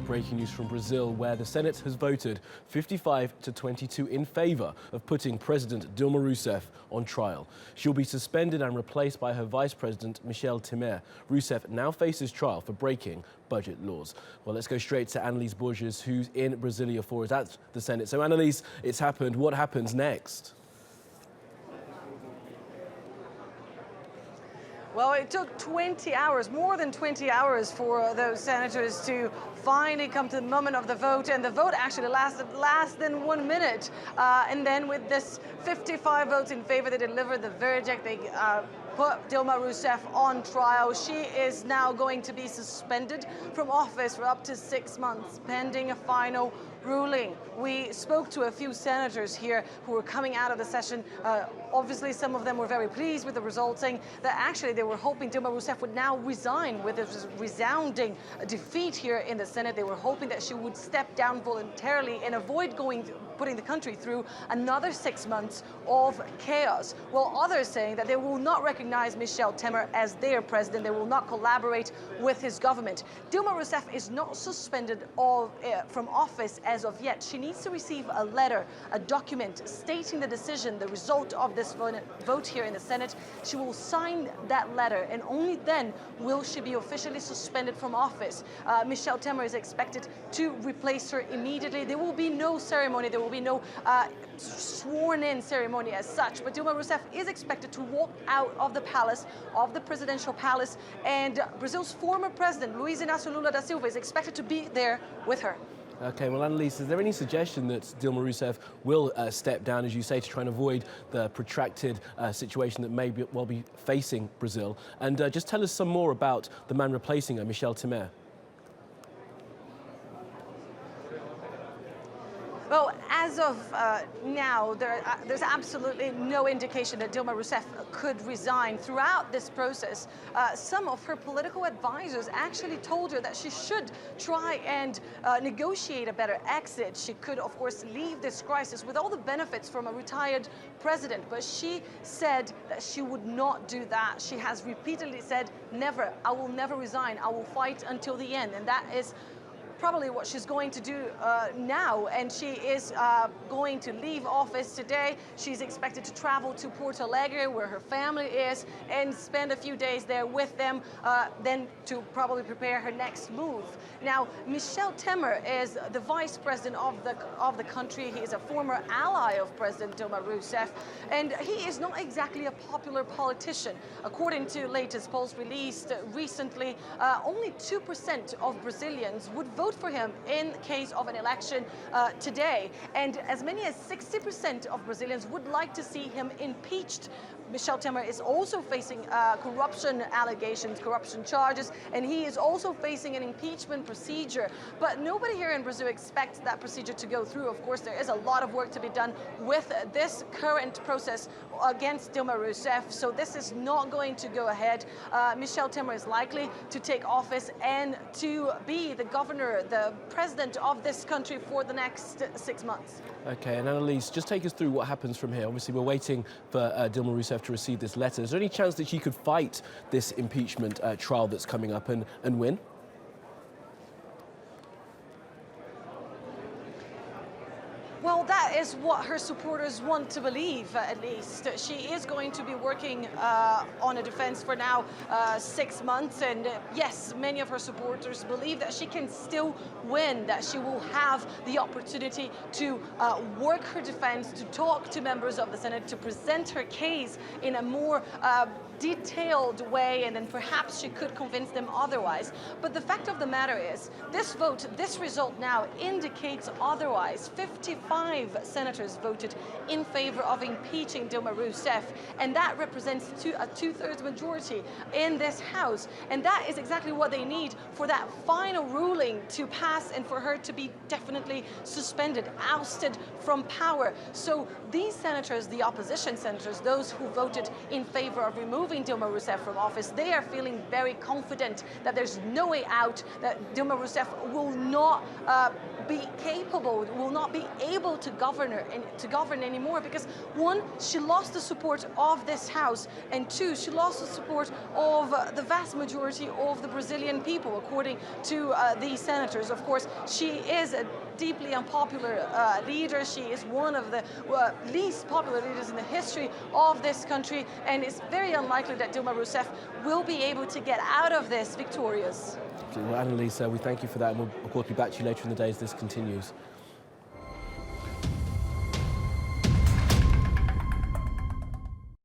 breaking news from Brazil, where the Senate has voted 55 to 22 in favor of putting President Dilma Rousseff on trial. She'll be suspended and replaced by her vice president, Michel Temer. Rousseff now faces trial for breaking budget laws. Well, let's go straight to Anelise Borges, who's in Brasilia for us at the Senate. So, Anelise, it's happened. What happens next? Well, it took 20 hours, more than 20 hours, for those senators to finally come to the moment of the vote, and the vote actually lasted less than 1 minute. And then with this 55 votes in favor, they delivered the verdict. They put Dilma Rousseff on trial. She is now going to be suspended from office for up to 6 months, pending a final ruling. We spoke to a few senators here who were coming out of the session. Obviously, some of them were very pleased with the result, saying that actually they were hoping Dilma Rousseff would now resign with a resounding defeat here in the Senate. They were hoping that she would step down voluntarily and avoid putting the country through another 6 months of chaos. While others saying that they will not recognize Michel Temer as their president. They will not collaborate with his government. Dilma Rousseff is not suspended from office as of yet. She needs to receive a letter, a document stating the decision, the result of this vote here in the Senate. She will sign that letter, and only then will she be officially suspended from office. Michel Temer is expected to replace her immediately. There will be no ceremony. There will be no sworn-in ceremony as such, but Dilma Rousseff is expected to walk out of the palace, of the presidential palace, and Brazil's former president, Luiz Inácio Lula da Silva, is expected to be there with her. Okay, well, Anelise, is there any suggestion that Dilma Rousseff will step down, as you say, to try and avoid the protracted situation that may well be facing Brazil? And just tell us some more about the man replacing her, Michel Temer. Well, as of now, there's absolutely no indication that Dilma Rousseff could resign. Throughout this process, some of her political advisors actually told her that she should try and negotiate a better exit. She could, of course, leave this crisis with all the benefits from a retired president, but she said that she would not do that. She has repeatedly said, never, I will never resign. I will fight until the end, and that is probably what she's going to do now, and she is going to leave office today. She's expected to travel to Porto Alegre, where her family is, and spend a few days there with them, then to probably prepare her next move. Now, Michel Temer is the vice president of the country. He is a former ally of President Dilma Rousseff, and he is not exactly a popular politician. According to latest polls released recently, only 2% of Brazilians would vote for him in case of an election today, and as many as 60% of Brazilians would like to see him impeached. Michel Temer is also facing corruption allegations, corruption charges, and he is also facing an impeachment procedure. But nobody here in Brazil expects that procedure to go through. Of course, there is a lot of work to be done with this current process against Dilma Rousseff, so this is not going to go ahead. Michel Temer is likely to take office and to be the governor, the president of this country for the next 6 months. Okay, and Anelise, just take us through what happens from here. Obviously, we're waiting for Dilma Rousseff to receive this letter. Is there any chance that she could fight this impeachment trial that's coming up and win? Well, that is what her supporters want to believe, at least. She is going to be working on a defense for now 6 months. And yes, many of her supporters believe that she can still win, that she will have the opportunity to work her defense, to talk to members of the Senate, to present her case in a more detailed way, and then perhaps she could convince them otherwise. But the fact of the matter is, this vote, this result now indicates otherwise. 55 senators voted in favor of impeaching Dilma Rousseff, and that represents a two-thirds majority in this House. And that is exactly what they need for that final ruling to pass and for her to be definitely suspended, ousted from power. So these senators, the opposition senators, those who voted in favor of removing Dilma Rousseff from office, they are feeling very confident that there's no way out, that Dilma Rousseff will not be capable, will not be able to govern anymore, because one, she lost the support of this House, and two, she lost the support of the vast majority of the Brazilian people, according to these senators. Of course, she is a deeply unpopular leader. She is one of the least popular leaders in the history of this country, and it's very unlikely that Dilma Rousseff will be able to get out of this victorious. Well, Anelise, we thank you for that, and we'll of course be back to you later in the day as this continues.